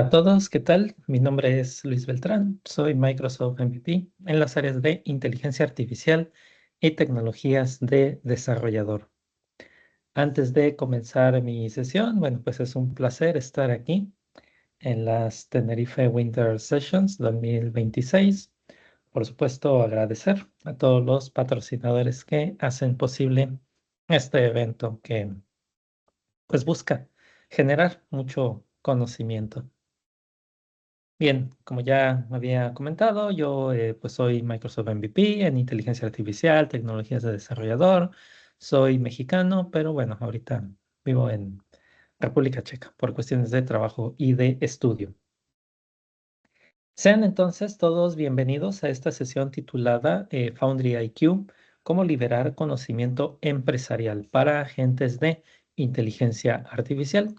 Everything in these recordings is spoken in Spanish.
Hola a todos, ¿qué tal? Mi nombre es Luis Beltrán, soy Microsoft MVP en las áreas de inteligencia artificial y tecnologías de desarrollador. Antes de comenzar mi sesión, bueno, pues es un placer estar aquí en las Tenerife Winter Sessions 2026. Por supuesto, agradecer a todos los patrocinadores que hacen posible este evento que pues busca generar mucho conocimiento. Bien, como ya había comentado, yo pues soy Microsoft MVP en inteligencia artificial, tecnologías de desarrollador. Soy mexicano, pero bueno, ahorita vivo en República Checa por cuestiones de trabajo y de estudio. Sean entonces todos bienvenidos a esta sesión titulada Foundry IQ, cómo liberar conocimiento empresarial para agentes de inteligencia artificial.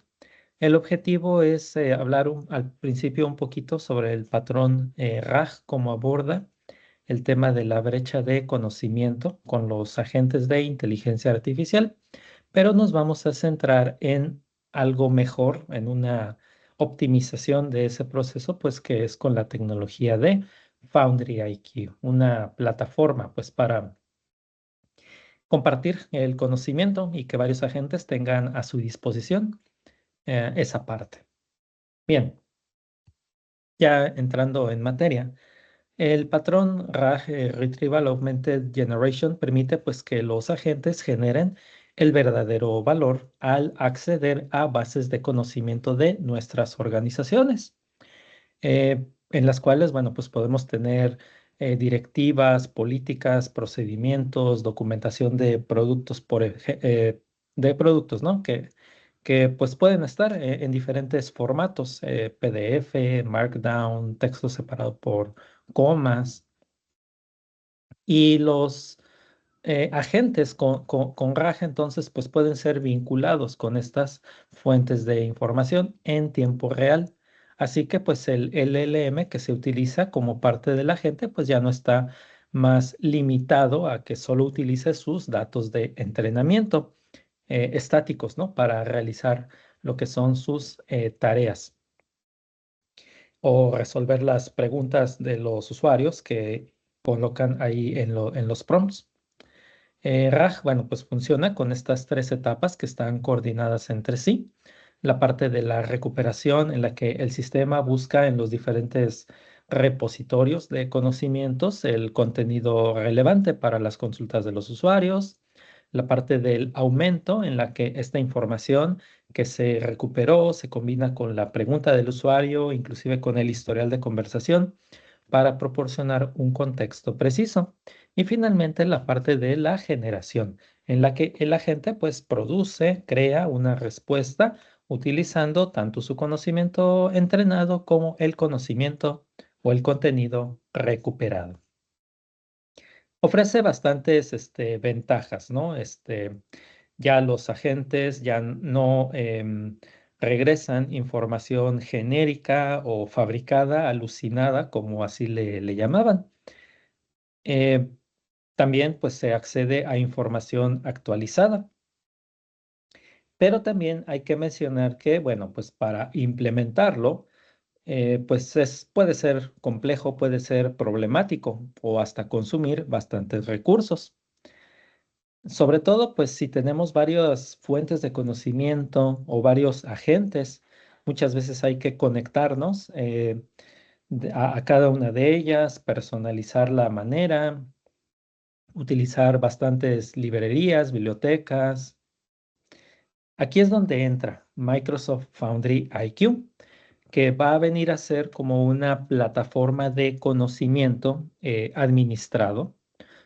El objetivo es hablar al principio un poquito sobre el patrón RAG, cómo aborda el tema de la brecha de conocimiento con los agentes de inteligencia artificial, pero nos vamos a centrar en algo mejor, en una optimización de ese proceso, pues que es con la tecnología de Foundry IQ, una plataforma pues para compartir el conocimiento y que varios agentes tengan a su disposición esa parte. Bien, ya entrando en materia, el patrón RAG Retrieval Augmented Generation permite pues que los agentes generen el verdadero valor al acceder a bases de conocimiento de nuestras organizaciones, en las cuales, bueno, pues podemos tener directivas, políticas, procedimientos, documentación de productos de productos, ¿no? Que pues pueden estar en diferentes formatos, PDF, Markdown, texto separado por comas. Y los agentes con RAG entonces pues pueden ser vinculados con estas fuentes de información en tiempo real. Así que pues el LLM que se utiliza como parte del agente pues ya no está más limitado a que solo utilice sus datos de entrenamiento estáticos, ¿no? Para realizar lo que son sus tareas o resolver las preguntas de los usuarios que colocan ahí en los prompts. RAG, bueno, pues funciona con estas tres etapas que están coordinadas entre sí. La parte de la recuperación en la que el sistema busca en los diferentes repositorios de conocimientos el contenido relevante para las consultas de los usuarios. La parte del aumento en la que esta información que se recuperó se combina con la pregunta del usuario, inclusive con el historial de conversación, para proporcionar un contexto preciso. Y finalmente la parte de la generación, en la que el agente pues produce, crea una respuesta utilizando tanto su conocimiento entrenado como el conocimiento o el contenido recuperado. Ofrece bastantes ventajas, ¿no? Ya los agentes ya no regresan información genérica o fabricada, alucinada, como así le llamaban. Eh, También pues se accede a información actualizada, pero también hay que mencionar que, bueno, pues para implementarlo, pues puede ser complejo, puede ser problemático o hasta consumir bastantes recursos. Sobre todo, pues si tenemos varias fuentes de conocimiento o varios agentes, muchas veces hay que conectarnos a cada una de ellas, personalizar la manera, utilizar bastantes librerías, bibliotecas. Aquí es donde entra Microsoft Foundry IQ, que va a venir a ser como una plataforma de conocimiento administrado,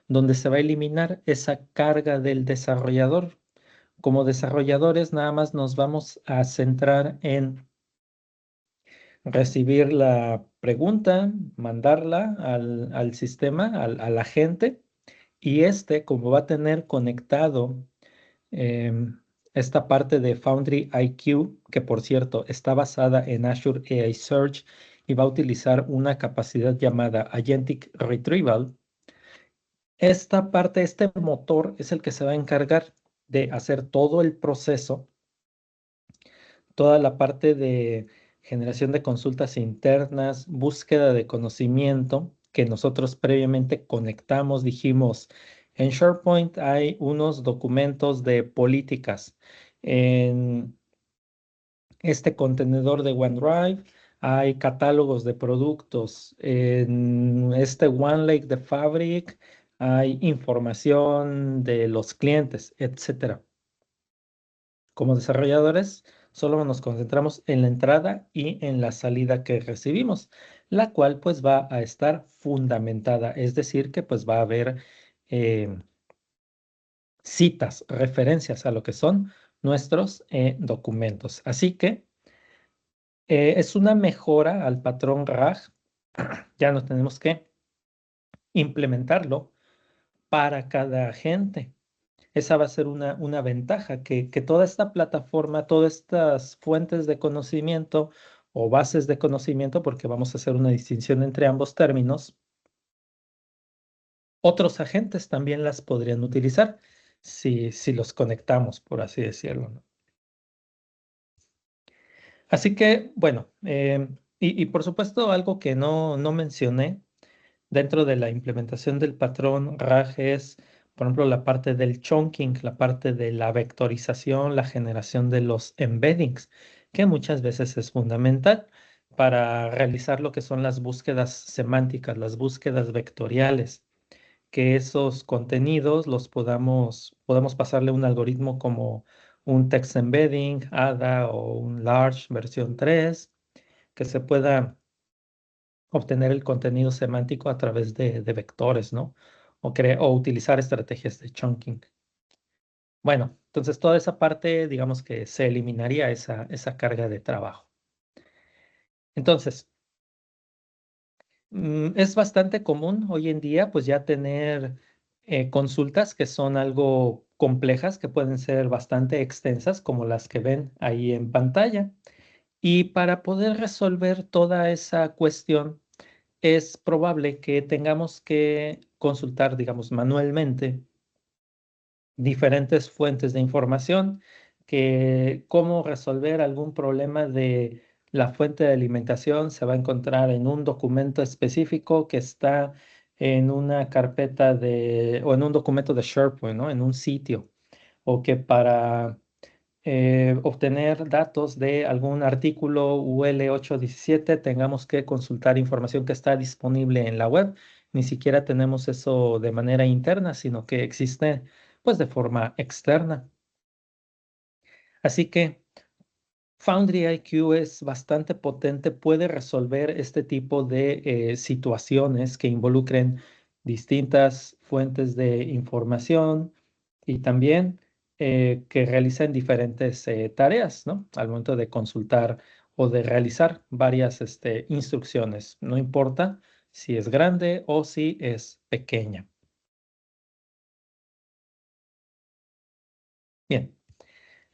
donde se va a eliminar esa carga del desarrollador. Como desarrolladores, nada más nos vamos a centrar en recibir la pregunta, mandarla al sistema, al agente, y como va a tener conectado esta parte de Foundry IQ, que por cierto está basada en Azure AI Search y va a utilizar una capacidad llamada Agentic Retrieval. Esta parte, este motor es el que se va a encargar de hacer todo el proceso, toda la parte de generación de consultas internas, búsqueda de conocimiento que nosotros previamente conectamos, dijimos, en SharePoint hay unos documentos de políticas. En este contenedor de OneDrive hay catálogos de productos. En este OneLake de Fabric hay información de los clientes, etcétera. Como desarrolladores, solo nos concentramos en la entrada y en la salida que recibimos, la cual pues va a estar fundamentada, es decir, que pues va a haber eh, citas, referencias a lo que son nuestros documentos. Así que es una mejora al patrón RAG, ya no tenemos que implementarlo para cada agente. Esa va a ser una ventaja, que toda esta plataforma, todas estas fuentes de conocimiento o bases de conocimiento, porque vamos a hacer una distinción entre ambos términos, otros agentes también las podrían utilizar si los conectamos, por así decirlo, ¿no? Así que, bueno, y por supuesto algo que no mencioné dentro de la implementación del patrón RAG es, por ejemplo, la parte del chunking, la parte de la vectorización, la generación de los embeddings, que muchas veces es fundamental para realizar lo que son las búsquedas semánticas, las búsquedas vectoriales, que esos contenidos los podamos pasarle un algoritmo como un text embedding, ADA o un large versión 3, que se pueda obtener el contenido semántico a través de vectores, ¿no? O utilizar estrategias de chunking. Bueno, entonces toda esa parte, digamos que se eliminaría esa carga de trabajo. Entonces, es bastante común hoy en día, pues ya tener consultas que son algo complejas, que pueden ser bastante extensas, como las que ven ahí en pantalla. Y para poder resolver toda esa cuestión, es probable que tengamos que consultar, digamos, manualmente diferentes fuentes de información, que cómo resolver algún problema de la fuente de alimentación se va a encontrar en un documento específico que está en una carpeta o en un documento de SharePoint, ¿no? En un sitio, o que para obtener datos de algún artículo UL 817, tengamos que consultar información que está disponible en la web. Ni siquiera tenemos eso de manera interna, sino que existe pues de forma externa. Así que Foundry IQ es bastante potente, puede resolver este tipo de situaciones que involucren distintas fuentes de información y también que realicen diferentes tareas, ¿no? Al momento de consultar o de realizar varias instrucciones, no importa si es grande o si es pequeña. Bien.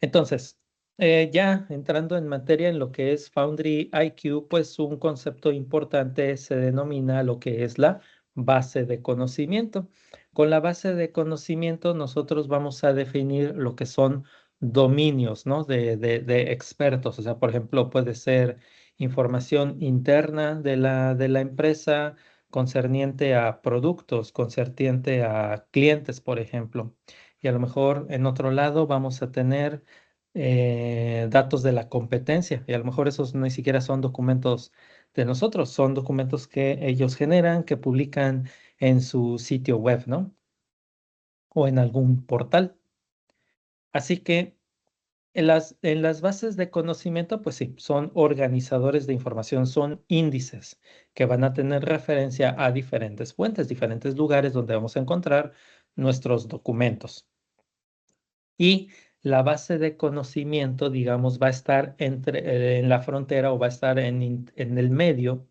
Entonces, ya entrando en materia en lo que es Foundry IQ, pues un concepto importante se denomina lo que es la base de conocimiento. Con la base de conocimiento nosotros vamos a definir lo que son dominios, ¿no? De expertos. O sea, por ejemplo, puede ser información interna de la empresa concerniente a productos, concerniente a clientes, por ejemplo. Y a lo mejor en otro lado vamos a tener datos de la competencia y a lo mejor esos ni siquiera son documentos de nosotros, son documentos que ellos generan, que publican en su sitio web, ¿no? O en algún portal. Así que en las bases de conocimiento, pues sí, son organizadores de información, son índices que van a tener referencia a diferentes fuentes, diferentes lugares donde vamos a encontrar nuestros documentos. Y la base de conocimiento, digamos, va a estar en la frontera o va a estar en el medio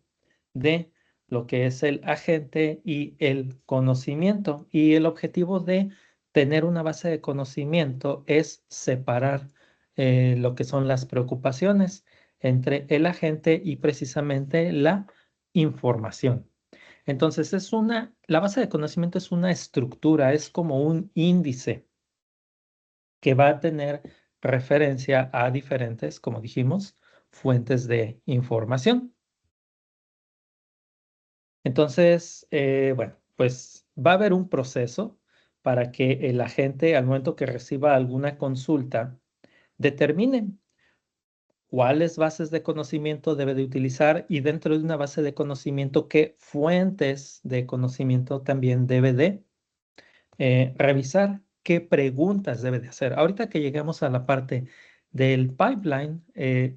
de lo que es el agente y el conocimiento. Y el objetivo de tener una base de conocimiento es separar lo que son las preocupaciones entre el agente y precisamente la información. Entonces, la base de conocimiento es una estructura, es como un índice que va a tener referencia a diferentes, como dijimos, fuentes de información. Entonces, bueno, pues va a haber un proceso para que el agente, al momento que reciba alguna consulta, determine cuáles bases de conocimiento debe de utilizar y dentro de una base de conocimiento, qué fuentes de conocimiento también debe de revisar, qué preguntas debe de hacer. Ahorita que lleguemos a la parte del pipeline,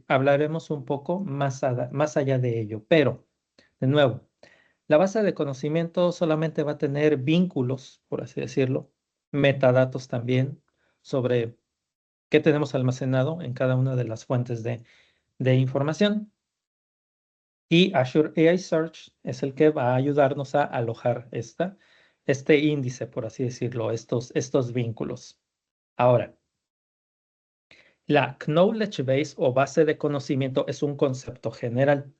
hablaremos un poco más allá de ello, pero de nuevo, la base de conocimiento solamente va a tener vínculos, por así decirlo, metadatos también sobre qué tenemos almacenado en cada una de las fuentes de información. Y Azure AI Search es el que va a ayudarnos a alojar este índice, por así decirlo, estos vínculos. Ahora, la Knowledge Base o base de conocimiento es un concepto general.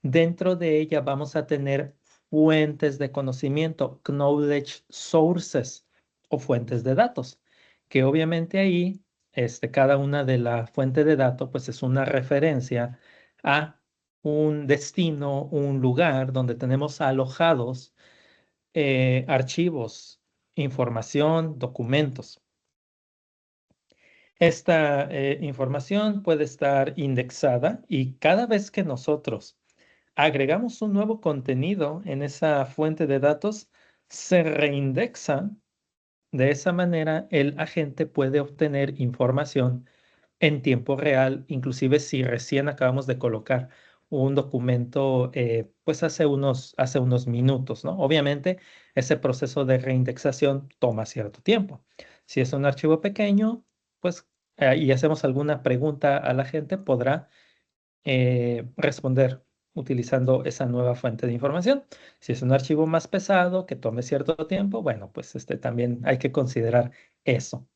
Dentro de ella vamos a tener fuentes de conocimiento, knowledge sources o fuentes de datos, que obviamente ahí cada una de la fuente de datos pues es una referencia a un destino, un lugar donde tenemos alojados archivos, información, documentos. Esta información puede estar indexada y cada vez que nosotros agregamos un nuevo contenido en esa fuente de datos, se reindexa. De esa manera, el agente puede obtener información en tiempo real, inclusive si recién acabamos de colocar un documento, pues hace unos minutos, ¿no? Obviamente, ese proceso de reindexación toma cierto tiempo. Si es un archivo pequeño, pues, y hacemos alguna pregunta a la gente, podrá responder utilizando esa nueva fuente de información. Si es un archivo más pesado que tome cierto tiempo, bueno, pues también hay que considerar eso.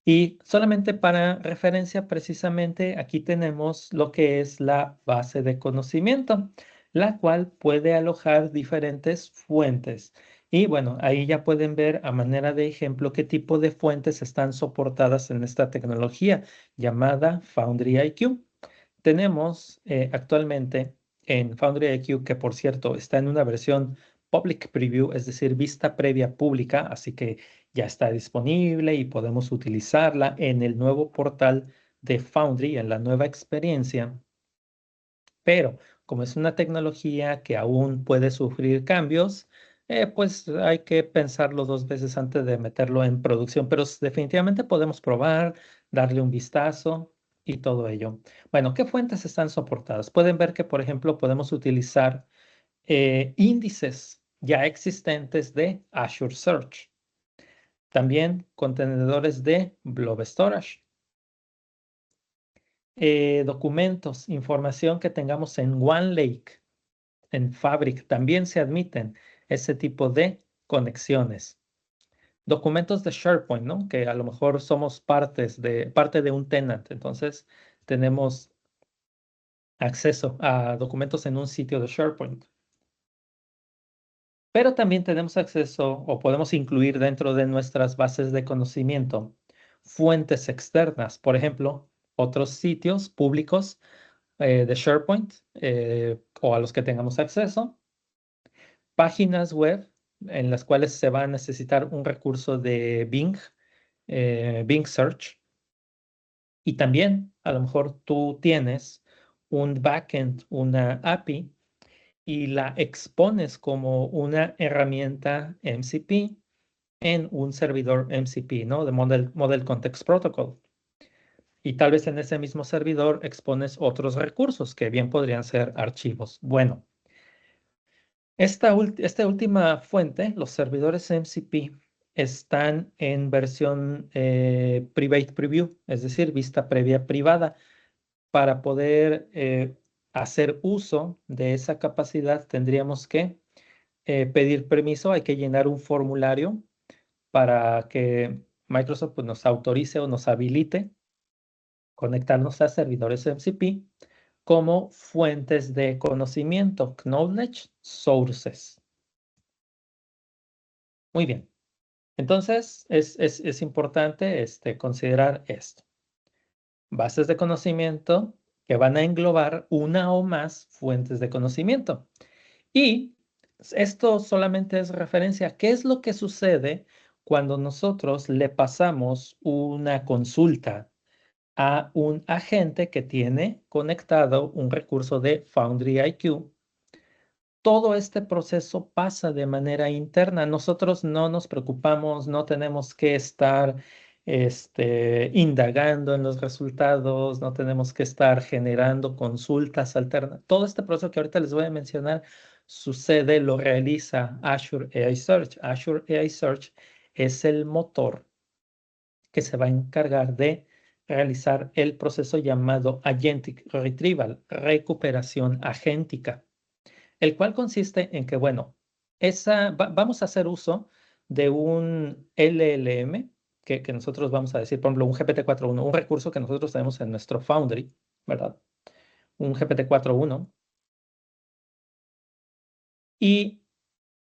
Y solamente para referencia, precisamente aquí tenemos lo que es la base de conocimiento, la cual puede alojar diferentes fuentes. Y bueno, ahí ya pueden ver a manera de ejemplo qué tipo de fuentes están soportadas en esta tecnología llamada Foundry IQ. Tenemos actualmente en Foundry IQ, que por cierto está en una versión public preview, es decir, vista previa pública, así que ya está disponible y podemos utilizarla en el nuevo portal de Foundry, en la nueva experiencia. Pero como es una tecnología que aún puede sufrir cambios, pues hay que pensarlo dos veces antes de meterlo en producción, pero definitivamente podemos probar, darle un vistazo y todo ello. Bueno, ¿qué fuentes están soportadas? Pueden ver que, por ejemplo, podemos utilizar índices ya existentes de Azure Search. También contenedores de Blob Storage. Documentos, información que tengamos en OneLake, en Fabric, también se admiten ese tipo de conexiones. Documentos de SharePoint, ¿no? Que a lo mejor somos parte de un tenant, entonces tenemos acceso a documentos en un sitio de SharePoint. Pero también tenemos acceso o podemos incluir dentro de nuestras bases de conocimiento fuentes externas, por ejemplo, otros sitios públicos de SharePoint o a los que tengamos acceso, páginas web en las cuales se va a necesitar un recurso de Bing, Bing Search, y también a lo mejor tú tienes un backend, una API, y la expones como una herramienta MCP en un servidor MCP, ¿no? De Model Context Protocol. Y tal vez en ese mismo servidor expones otros recursos que bien podrían ser archivos. Bueno, esta última fuente, los servidores MCP, están en versión Private Preview, es decir, vista previa privada. Para poder hacer uso de esa capacidad, tendríamos que pedir permiso, hay que llenar un formulario para que Microsoft pues, nos autorice o nos habilite conectarnos a servidores MCP como fuentes de conocimiento, knowledge sources. Muy bien. Entonces, es importante considerar esto. bases de conocimiento que van a englobar una o más fuentes de conocimiento. Y esto solamente es referencia a qué es lo que sucede cuando nosotros le pasamos una consulta a un agente que tiene conectado un recurso de Foundry IQ. Todo este proceso pasa de manera interna. Nosotros no nos preocupamos, no tenemos que estar indagando en los resultados, no tenemos que estar generando consultas alternas. Todo este proceso que ahorita les voy a mencionar sucede, lo realiza Azure AI Search. Azure AI Search es el motor que se va a encargar de realizar el proceso llamado Agentic Retrieval, recuperación agéntica, el cual consiste en que, bueno, vamos a hacer uso de un LLM, que nosotros vamos a decir, por ejemplo, un GPT-4.1, un recurso que nosotros tenemos en nuestro Foundry, ¿verdad? Un GPT-4.1. Y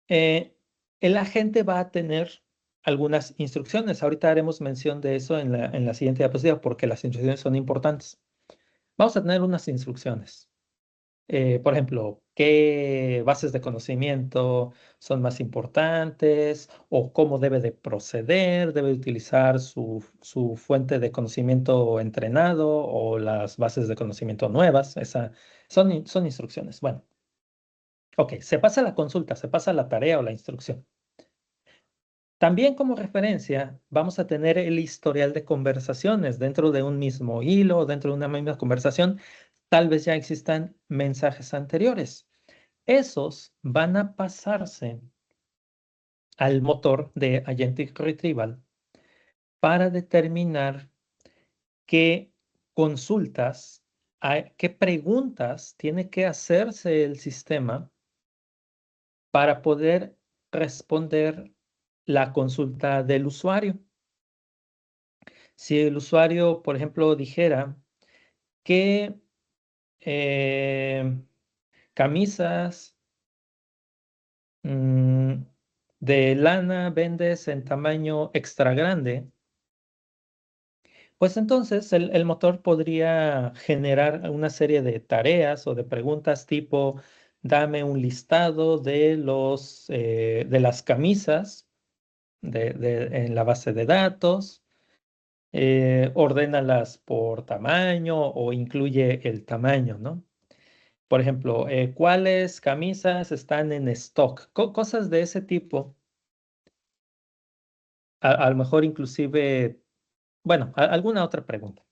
el agente va a tener algunas instrucciones. Ahorita haremos mención de eso en la siguiente diapositiva porque las instrucciones son importantes. Vamos a tener unas instrucciones. Por ejemplo, qué bases de conocimiento son más importantes o cómo debe de proceder, debe utilizar su fuente de conocimiento entrenado o las bases de conocimiento nuevas. Son instrucciones. Bueno, ok, se pasa la consulta, se pasa la tarea o la instrucción. También como referencia vamos a tener el historial de conversaciones dentro de un mismo hilo, dentro de una misma conversación. Tal vez ya existan mensajes anteriores. Esos van a pasarse al motor de Agentic Retrieval para determinar qué consultas, qué preguntas tiene que hacerse el sistema para poder responder la consulta del usuario. Si el usuario, por ejemplo, dijera que camisas de lana vendes en tamaño extra grande, pues entonces el motor podría generar una serie de tareas o de preguntas tipo, dame un listado de de las camisas en la base de datos, ordénalas por tamaño o incluye el tamaño, ¿no? Por ejemplo, ¿cuáles camisas están en stock? Cosas de ese tipo. A lo mejor inclusive, bueno, alguna otra pregunta.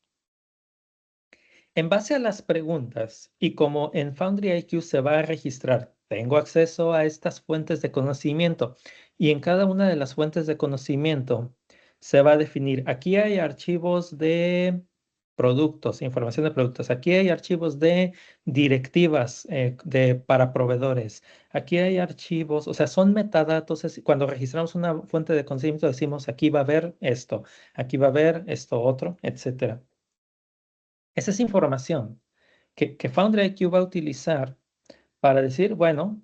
En base a las preguntas y como en Foundry IQ se va a registrar, tengo acceso a estas fuentes de conocimiento y en cada una de las fuentes de conocimiento se va a definir, aquí hay archivos de productos, información de productos, aquí hay archivos de directivas para proveedores, aquí hay archivos, o sea, son metadatos, cuando registramos una fuente de conocimiento decimos, aquí va a haber esto, aquí va a haber esto otro, etcétera. Esa es información que Foundry IQ va a utilizar para decir, bueno,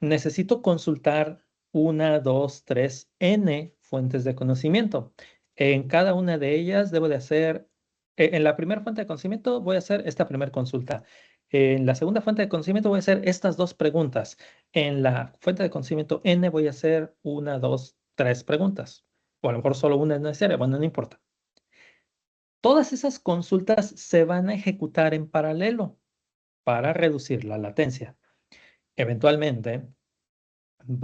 necesito consultar una, dos, tres, N fuentes de conocimiento. En cada una de ellas debo de hacer, en la primera fuente de conocimiento voy a hacer esta primera consulta. En la segunda fuente de conocimiento voy a hacer estas dos preguntas. En la fuente de conocimiento N voy a hacer una, dos, tres preguntas. O a lo mejor solo una es necesaria, bueno, no importa. Todas esas consultas se van a ejecutar en paralelo para reducir la latencia. Eventualmente,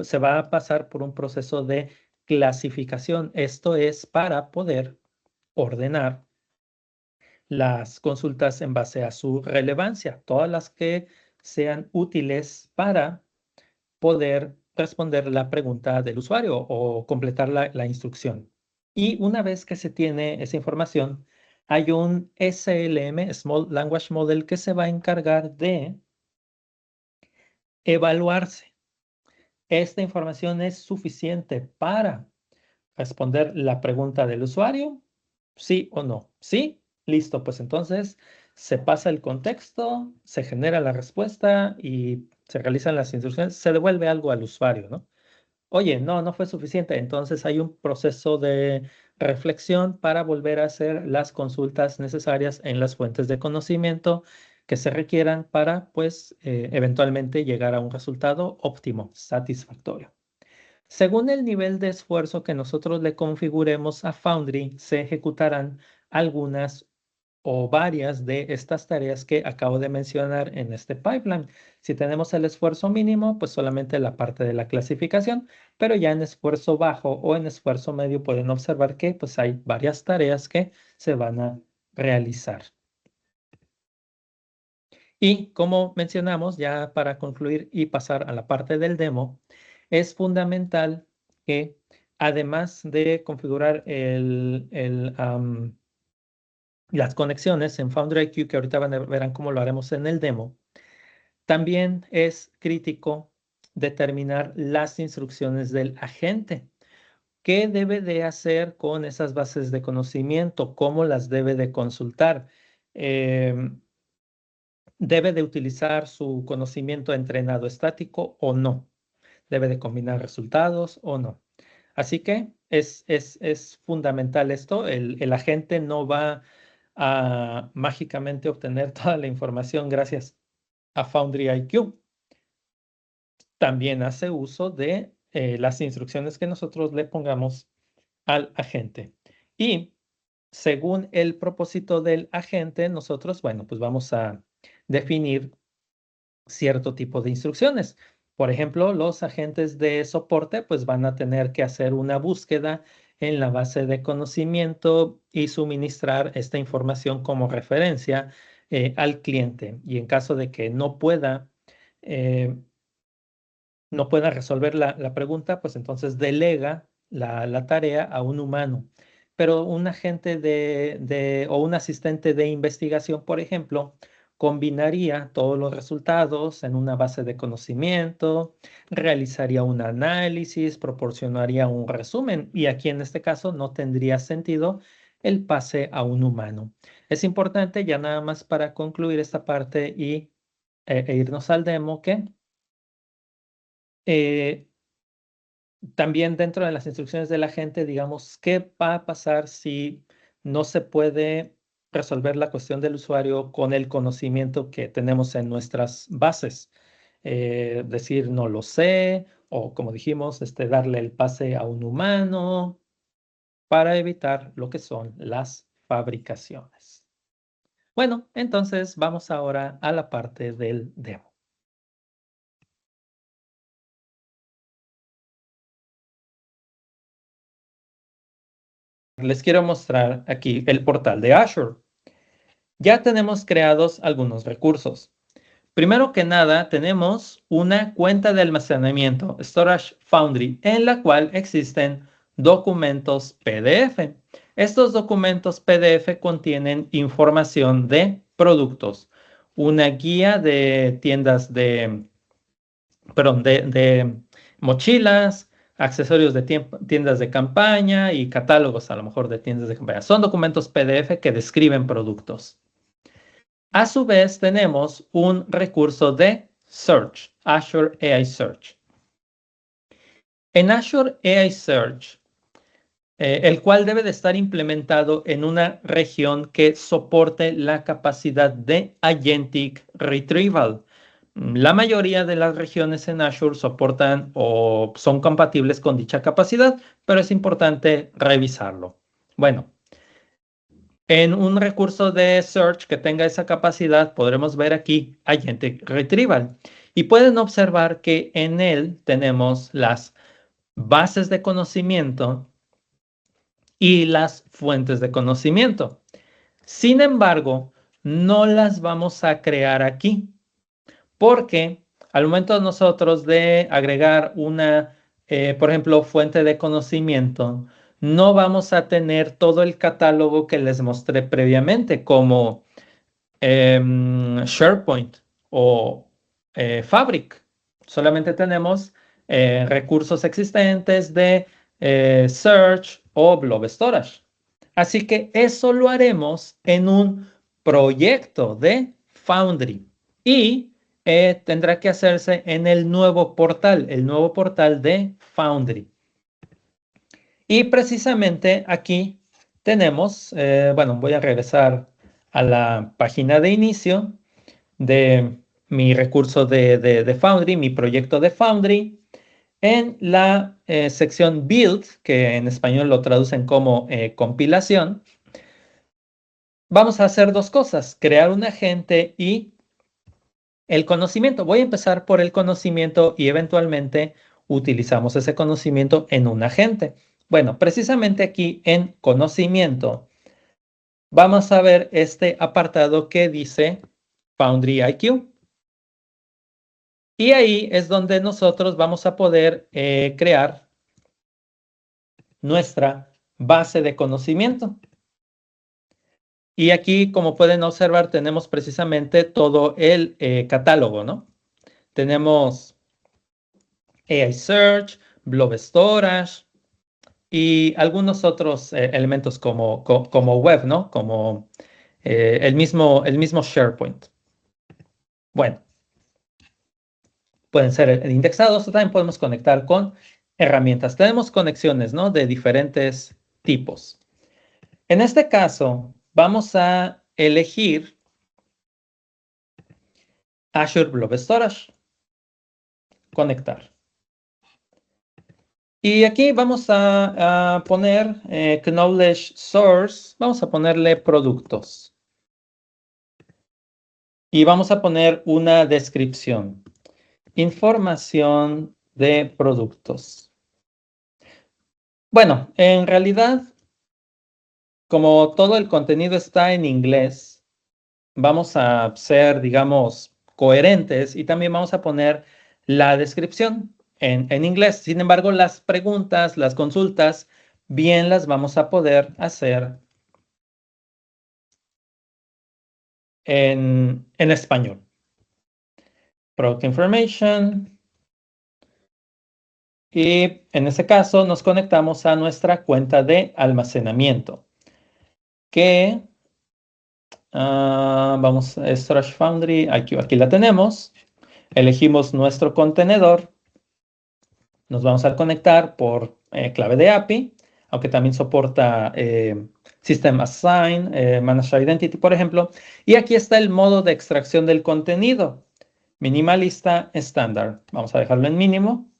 se va a pasar por un proceso de clasificación. Esto es para poder ordenar las consultas en base a su relevancia, todas las que sean útiles para poder responder la pregunta del usuario o completar la instrucción. Y una vez que se tiene esa información, hay un SLM, Small Language Model, que se va a encargar de evaluarse. ¿Esta información es suficiente para responder la pregunta del usuario? ¿Sí o no? ¿Sí? Listo, pues entonces se pasa el contexto, se genera la respuesta y se realizan las instrucciones, se devuelve algo al usuario, ¿no? Oye, no fue suficiente. Entonces hay un proceso de reflexión para volver a hacer las consultas necesarias en las fuentes de conocimiento que se requieran para, pues, eventualmente llegar a un resultado óptimo, satisfactorio. Según el nivel de esfuerzo que nosotros le configuremos a Foundry, se ejecutarán algunas o varias de estas tareas que acabo de mencionar en este pipeline. Si tenemos el esfuerzo mínimo, pues solamente la parte de la clasificación, pero ya en esfuerzo bajo o en esfuerzo medio pueden observar que pues hay varias tareas que se van a realizar. Y como mencionamos, ya para concluir y pasar a la parte del demo, es fundamental que además de configurar las conexiones en FoundryIQ, que ahorita verán cómo lo haremos en el demo, también es crítico determinar las instrucciones del agente. ¿Qué debe de hacer con esas bases de conocimiento? ¿Cómo las debe de consultar? ¿Debe de utilizar su conocimiento entrenado estático o no? ¿Debe de combinar resultados o no? Así que es fundamental esto. El agente no va a mágicamente obtener toda la información gracias a Foundry IQ. También hace uso de las instrucciones que nosotros le pongamos al agente. Y según el propósito del agente, nosotros, bueno, pues vamos a definir cierto tipo de instrucciones. Por ejemplo, los agentes de soporte pues van a tener que hacer una búsqueda en la base de conocimiento y suministrar esta información como referencia al cliente. Y en caso de que eh, no pueda resolver la pregunta, pues entonces delega la tarea a un humano. Pero un agente o un asistente de investigación, por ejemplo, combinaría todos los resultados en una base de conocimiento, realizaría un análisis, proporcionaría un resumen y aquí en este caso no tendría sentido el pase a un humano. Es importante ya nada más para concluir esta parte e irnos al demo que eh, también dentro de las instrucciones de la gente, digamos, ¿qué va a pasar si no se puede resolver la cuestión del usuario con el conocimiento que tenemos en nuestras bases? Decir no lo sé, o como dijimos, darle el pase a un humano para evitar lo que son las fabricaciones. Bueno, entonces vamos ahora a la parte del demo. Les quiero mostrar aquí el portal de Azure. Ya tenemos creados algunos recursos. Primero que nada, tenemos una cuenta de almacenamiento, Storage Foundry, en la cual existen documentos PDF. Estos documentos PDF contienen información de productos, una guía de tiendas de mochilas, accesorios de tiendas de campaña y catálogos a lo mejor de tiendas de campaña. Son documentos PDF que describen productos. A su vez, tenemos un recurso de Search, Azure AI Search. En Azure AI Search, el cual debe de estar implementado en una región que soporte la capacidad de Agentic Retrieval. La mayoría de las regiones en Azure soportan o son compatibles con dicha capacidad, pero es importante revisarlo. Bueno, en un recurso de search que tenga esa capacidad, podremos ver aquí Agentic Retrieval. Y pueden observar que en él tenemos las bases de conocimiento y las fuentes de conocimiento. Sin embargo, no las vamos a crear aquí, porque al momento de nosotros de agregar una, por ejemplo, fuente de conocimiento, no vamos a tener todo el catálogo que les mostré previamente, como SharePoint o Fabric. Solamente tenemos recursos existentes de Search o Blob Storage. Así que eso lo haremos en un proyecto de Foundry y tendrá que hacerse en el nuevo portal de Foundry. Y precisamente aquí tenemos, bueno, voy a regresar a la página de inicio de mi recurso de Foundry, mi proyecto de Foundry. En la sección Build, que en español lo traducen como compilación, vamos a hacer dos cosas, crear un agente y el conocimiento. Voy a empezar por el conocimiento y eventualmente utilizamos ese conocimiento en un agente. Bueno, precisamente aquí en conocimiento vamos a ver este apartado que dice Foundry IQ. Y ahí es donde nosotros vamos a poder crear nuestra base de conocimiento. Y aquí, como pueden observar, tenemos precisamente todo el catálogo, ¿no? Tenemos AI Search, Blob Storage y algunos otros elementos como web, ¿no? Como el mismo SharePoint. Bueno, pueden ser indexados o también podemos conectar con herramientas. Tenemos conexiones, ¿no? De diferentes tipos. En este caso, vamos a elegir Azure Blob Storage. Conectar. Y aquí vamos a poner Knowledge Source. Vamos a ponerle productos. Y vamos a poner una descripción. Información de productos. Bueno, en realidad, como todo el contenido está en inglés, vamos a ser, digamos, coherentes y también vamos a poner la descripción en inglés. Sin embargo, las preguntas, las consultas, bien las vamos a poder hacer en español. Product Information. Y en este caso nos conectamos a nuestra cuenta de almacenamiento. Que vamos a Storage Foundry. Aquí la tenemos. Elegimos nuestro contenedor. Nos vamos a conectar por clave de API, aunque también soporta System Assign, Managed Identity, por ejemplo. Y aquí está el modo de extracción del contenido. Minimalista estándar. Vamos a dejarlo en mínimo.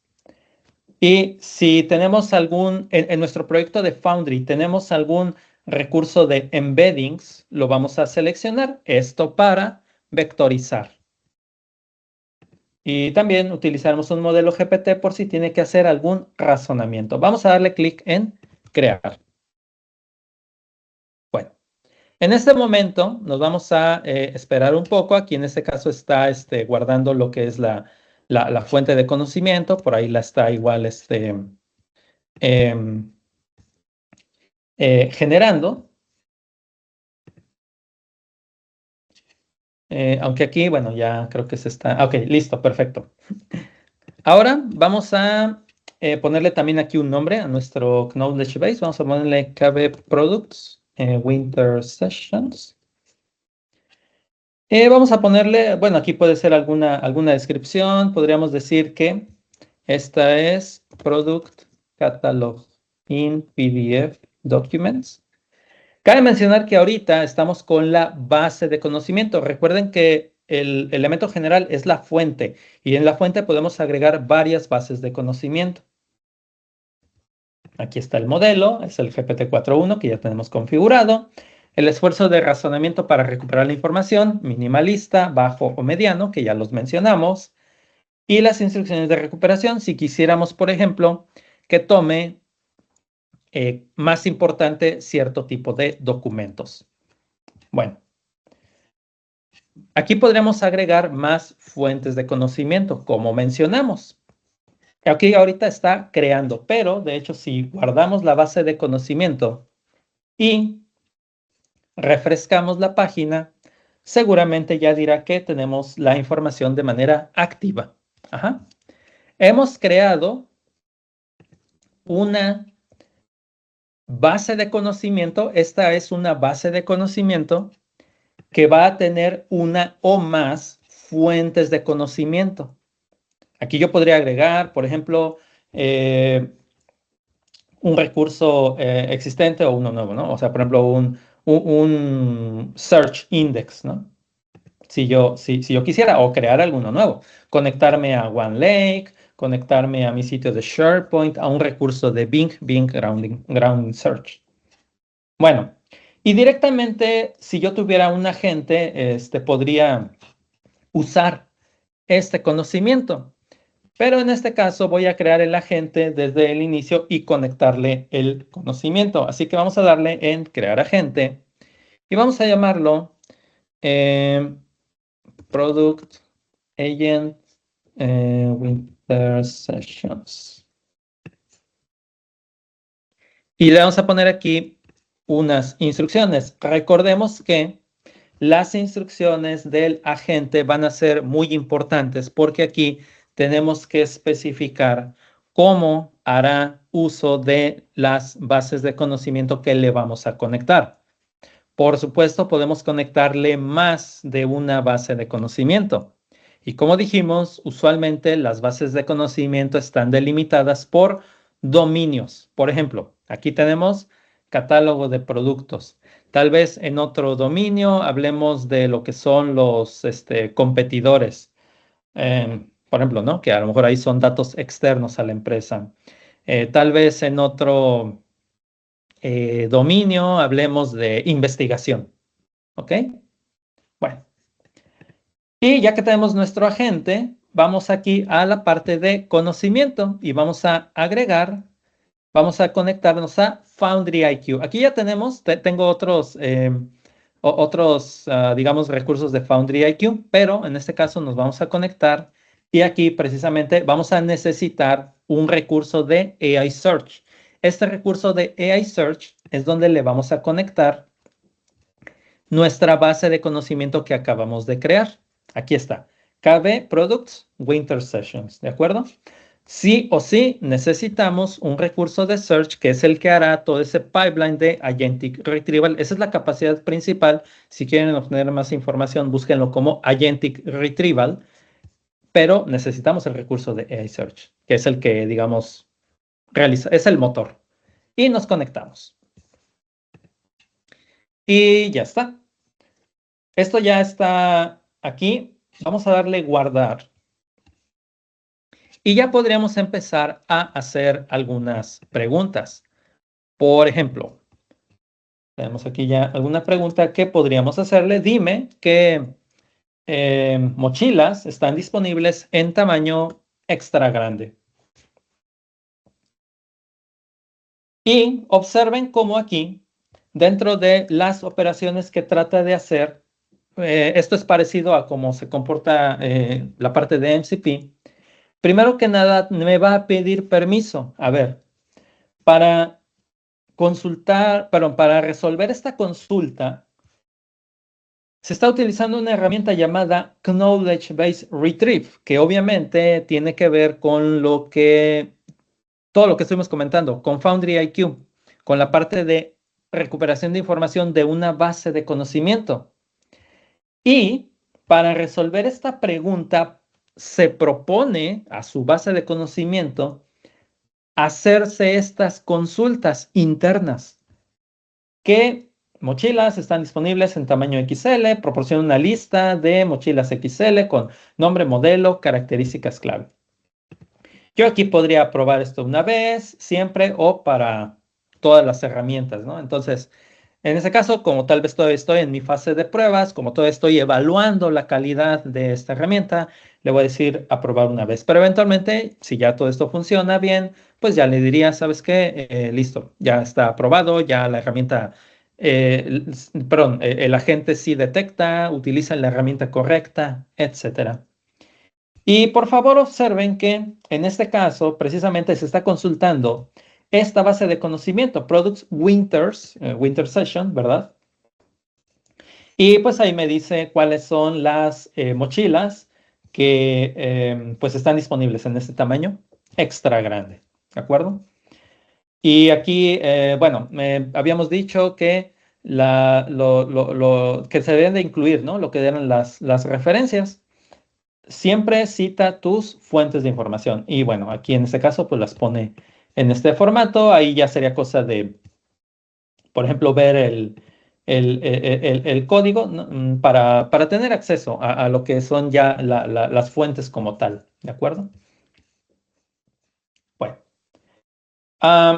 Y si tenemos en nuestro proyecto de Foundry, tenemos algún recurso de embeddings, lo vamos a seleccionar. Esto para vectorizar. Y también utilizaremos un modelo GPT por si tiene que hacer algún razonamiento. Vamos a darle clic en crear. Bueno, en este momento nos vamos a esperar un poco. Aquí en este caso está guardando lo que es la fuente de conocimiento. Por ahí la está igual generando. Aunque aquí, bueno, ya creo que se está... Ok, listo, perfecto. Ahora vamos a ponerle también aquí un nombre a nuestro Knowledge Base. Vamos a ponerle KB Products Winter Sessions. Vamos a ponerle, bueno, aquí puede ser alguna descripción. Podríamos decir que esta es Product Catalog in PDF Documents. Cabe mencionar que ahorita estamos con la base de conocimiento. Recuerden que el elemento general es la fuente y en la fuente podemos agregar varias bases de conocimiento. Aquí está el modelo, es el GPT-4.1 que ya tenemos configurado. El esfuerzo de razonamiento para recuperar la información, minimalista, bajo o mediano, que ya los mencionamos. Y las instrucciones de recuperación, si quisiéramos, por ejemplo, que tome más importante cierto tipo de documentos. Bueno, aquí podríamos agregar más fuentes de conocimiento, como mencionamos. Aquí ahorita está creando, pero de hecho si guardamos la base de conocimiento y refrescamos la página, seguramente ya dirá que tenemos la información de manera activa. Ajá. Hemos creado una base de conocimiento. Esta es una base de conocimiento que va a tener una o más fuentes de conocimiento. Aquí yo podría agregar, por ejemplo, un recurso existente o uno nuevo, ¿no? O sea, por ejemplo, un search index, ¿no? Si yo quisiera, o crear alguno nuevo, conectarme a OneLake, conectarme a mi sitio de SharePoint, a un recurso de Bing Grounding Search. Bueno, y directamente, si yo tuviera un agente, podría usar este conocimiento. Pero en este caso voy a crear el agente desde el inicio y conectarle el conocimiento. Así que vamos a darle en crear agente y vamos a llamarlo Product Agent Winter Sessions. Y le vamos a poner aquí unas instrucciones. Recordemos que las instrucciones del agente van a ser muy importantes porque aquí tenemos que especificar cómo hará uso de las bases de conocimiento que le vamos a conectar. Por supuesto, podemos conectarle más de una base de conocimiento. Y como dijimos, usualmente las bases de conocimiento están delimitadas por dominios. Por ejemplo, aquí tenemos catálogo de productos. Tal vez en otro dominio hablemos de lo que son los competidores. Por ejemplo, ¿no? Que a lo mejor ahí son datos externos a la empresa. Tal vez en otro dominio hablemos de investigación. ¿Ok? Bueno. Y ya que tenemos nuestro agente, vamos aquí a la parte de conocimiento y vamos a agregar, vamos a conectarnos a Foundry IQ. Aquí ya tenemos, tengo otros, digamos, recursos de Foundry IQ, pero en este caso nos vamos a conectar y aquí precisamente vamos a necesitar un recurso de AI Search. Este recurso de AI Search es donde le vamos a conectar nuestra base de conocimiento que acabamos de crear. Aquí está, KB Products Winter Sessions, ¿de acuerdo? Sí o sí necesitamos un recurso de search que es el que hará todo ese pipeline de Agentic Retrieval. Esa es la capacidad principal. Si quieren obtener más información, búsquenlo como Agentic Retrieval, pero necesitamos el recurso de AI Search, que es el que, digamos, realiza, es el motor. Y nos conectamos. Y ya está. Esto ya está aquí. Vamos a darle guardar. Y ya podríamos empezar a hacer algunas preguntas. Por ejemplo, tenemos aquí ya alguna pregunta que podríamos hacerle. Dime qué mochilas están disponibles en tamaño extra grande. Y observen cómo aquí, dentro de las operaciones que trata de hacer, esto es parecido a cómo se comporta la parte de MCP. Primero que nada, me va a pedir permiso. A ver, para consultar, perdón, para resolver esta consulta, se está utilizando una herramienta llamada Knowledge Base Retrieve, que obviamente tiene que ver con todo lo que estuvimos comentando, con Foundry IQ, con la parte de recuperación de información de una base de conocimiento. Y para resolver esta pregunta, se propone a su base de conocimiento hacerse estas consultas internas. ¿Qué mochilas están disponibles en tamaño XL? Proporciona una lista de mochilas XL con nombre, modelo, características clave. Yo aquí podría probar esto una vez, siempre, o para todas las herramientas, ¿no? Entonces, en ese caso, como tal vez todavía estoy en mi fase de pruebas, como todavía estoy evaluando la calidad de esta herramienta, le voy a decir aprobar una vez. Pero eventualmente, si ya todo esto funciona bien, pues ya le diría, ¿sabes qué? Listo, ya está aprobado, ya la herramienta, el agente sí detecta, utiliza la herramienta correcta, etcétera. Y por favor observen que en este caso precisamente se está consultando esta base de conocimiento, Products Winter Session, ¿verdad? Y pues ahí me dice cuáles son las mochilas que pues están disponibles en este tamaño extra grande, ¿de acuerdo? Y aquí, bueno, habíamos dicho que que se deben de incluir, ¿no? Lo que eran las referencias. Siempre cita tus fuentes de información. Y bueno, aquí en este caso, pues las pone en este formato. Ahí ya sería cosa de, por ejemplo, ver el código, ¿no? Para tener acceso a lo que son ya las fuentes como tal, ¿de acuerdo? Bueno,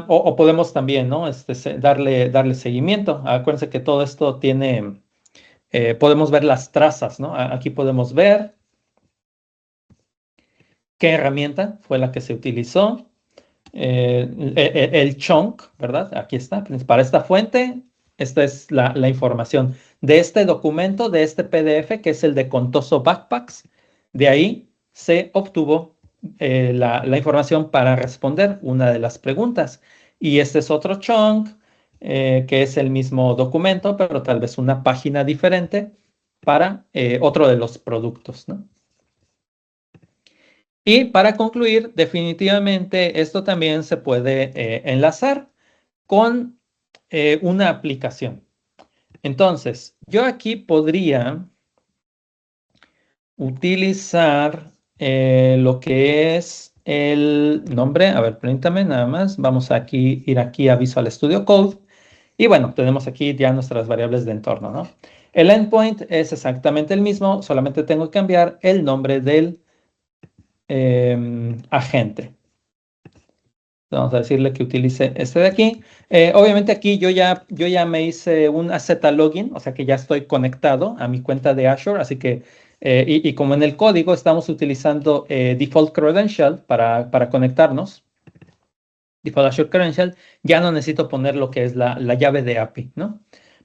o podemos también, ¿no? Darle seguimiento. Acuérdense que todo esto tiene, podemos ver las trazas, ¿no? Aquí podemos ver qué herramienta fue la que se utilizó. El chunk, ¿verdad? Aquí está. Para esta fuente, esta es la información de este documento, de este PDF, que es el de Contoso Backpacks. De ahí se obtuvo la información para responder una de las preguntas. Y este es otro chunk, que es el mismo documento, pero tal vez una página diferente para otro de los productos, ¿no? Y para concluir, definitivamente esto también se puede enlazar con una aplicación. Entonces, yo aquí podría utilizar lo que es el nombre. A ver, permítame nada más. Vamos a ir aquí a Visual Studio Code. Y bueno, tenemos aquí ya nuestras variables de entorno, ¿no? El endpoint es exactamente el mismo, solamente tengo que cambiar el nombre del agente. Vamos a decirle que utilice este de aquí. Obviamente aquí yo ya me hice un AZ login, o sea que ya estoy conectado a mi cuenta de Azure, así que, y como en el código estamos utilizando default credential para conectarnos, default Azure credential, ya no necesito poner lo que es la llave de API, ¿no?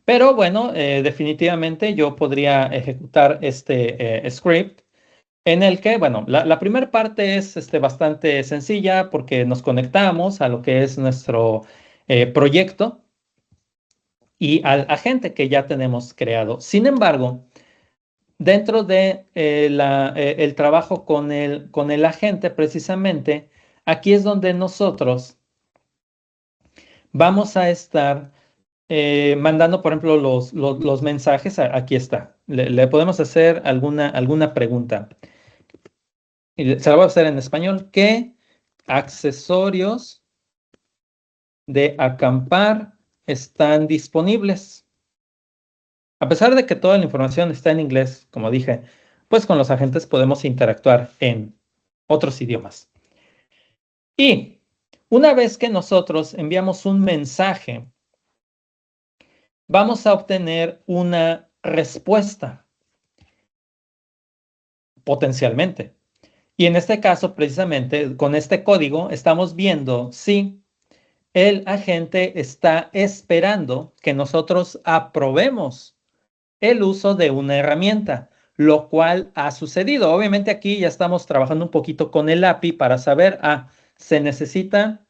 Pero bueno, definitivamente yo podría ejecutar este script en el que, bueno, la primera parte es bastante sencilla porque nos conectamos a lo que es nuestro proyecto y al agente que ya tenemos creado. Sin embargo, dentro de el trabajo con el agente, precisamente, aquí es donde nosotros vamos a estar mandando, por ejemplo, los mensajes. Aquí está. Le podemos hacer alguna pregunta. Y se la voy a hacer en español. ¿Qué accesorios de acampar están disponibles? A pesar de que toda la información está en inglés, como dije, pues con los agentes podemos interactuar en otros idiomas. Y una vez que nosotros enviamos un mensaje, vamos a obtener una respuesta, potencialmente. Y en este caso, precisamente, con este código, estamos viendo si el agente está esperando que nosotros aprobemos el uso de una herramienta, lo cual ha sucedido. Obviamente aquí ya estamos trabajando un poquito con el API para saber, se necesita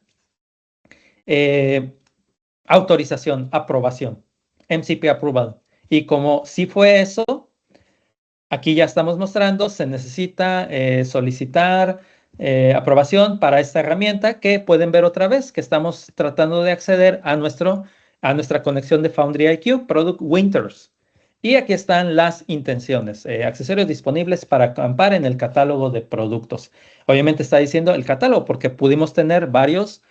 autorización, aprobación, MCP approval. Y como si fue eso, aquí ya estamos mostrando, se necesita solicitar aprobación para esta herramienta que pueden ver otra vez, que estamos tratando de acceder a nuestra conexión de Foundry IQ, Product Winters. Y aquí están las intenciones, accesorios disponibles para acampar en el catálogo de productos. Obviamente está diciendo el catálogo porque pudimos tener varias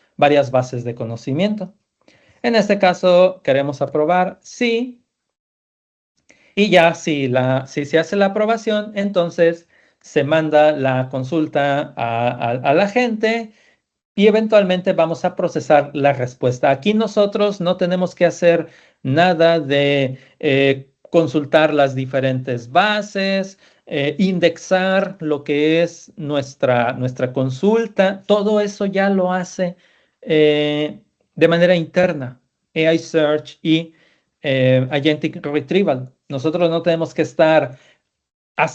bases de conocimiento. En este caso queremos aprobar sí. Y ya si se hace la aprobación, entonces se manda la consulta a la gente y eventualmente vamos a procesar la respuesta. Aquí nosotros no tenemos que hacer nada de consultar las diferentes bases, indexar lo que es nuestra consulta. Todo eso ya lo hace de manera interna, AI Search y Agentic Retrieval. Nosotros no tenemos que estar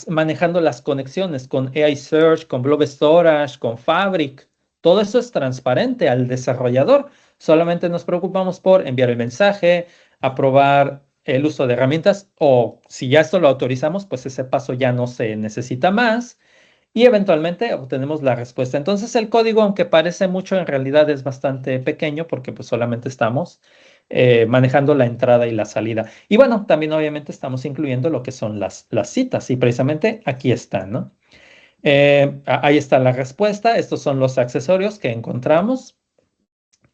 manejando las conexiones con AI Search, con Blob Storage, con Fabric. Todo eso es transparente al desarrollador. Solamente nos preocupamos por enviar el mensaje, aprobar el uso de herramientas o si ya esto lo autorizamos, pues ese paso ya no se necesita más y eventualmente obtenemos la respuesta. Entonces el código, aunque parece mucho, en realidad es bastante pequeño porque pues solamente estamos manejando la entrada y la salida. Y bueno, también obviamente estamos incluyendo lo que son las citas y precisamente aquí están, ¿no? Ahí está la respuesta. Estos son los accesorios que encontramos.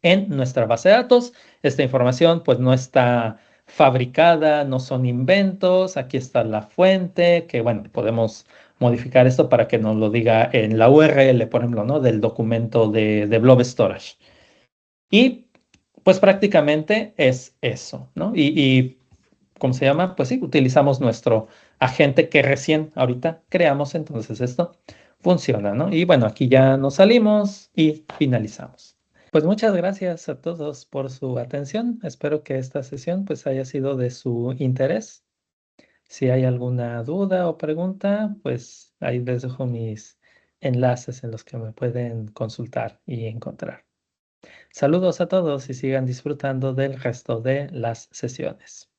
en nuestra base de datos. Esta información pues no está fabricada, no son inventos. Aquí está la fuente, que bueno, podemos modificar esto para que nos lo diga en la URL, por ejemplo, ¿no? Del documento de Blob Storage. Y pues prácticamente es eso, ¿no? ¿Cómo se llama? Pues sí, utilizamos nuestro agente que recién ahorita creamos, entonces esto funciona, ¿no? Y bueno, aquí ya nos salimos y finalizamos. Pues muchas gracias a todos por su atención. Espero que esta sesión pues haya sido de su interés. Si hay alguna duda o pregunta, pues ahí les dejo mis enlaces en los que me pueden consultar y encontrar. Saludos a todos y sigan disfrutando del resto de las sesiones.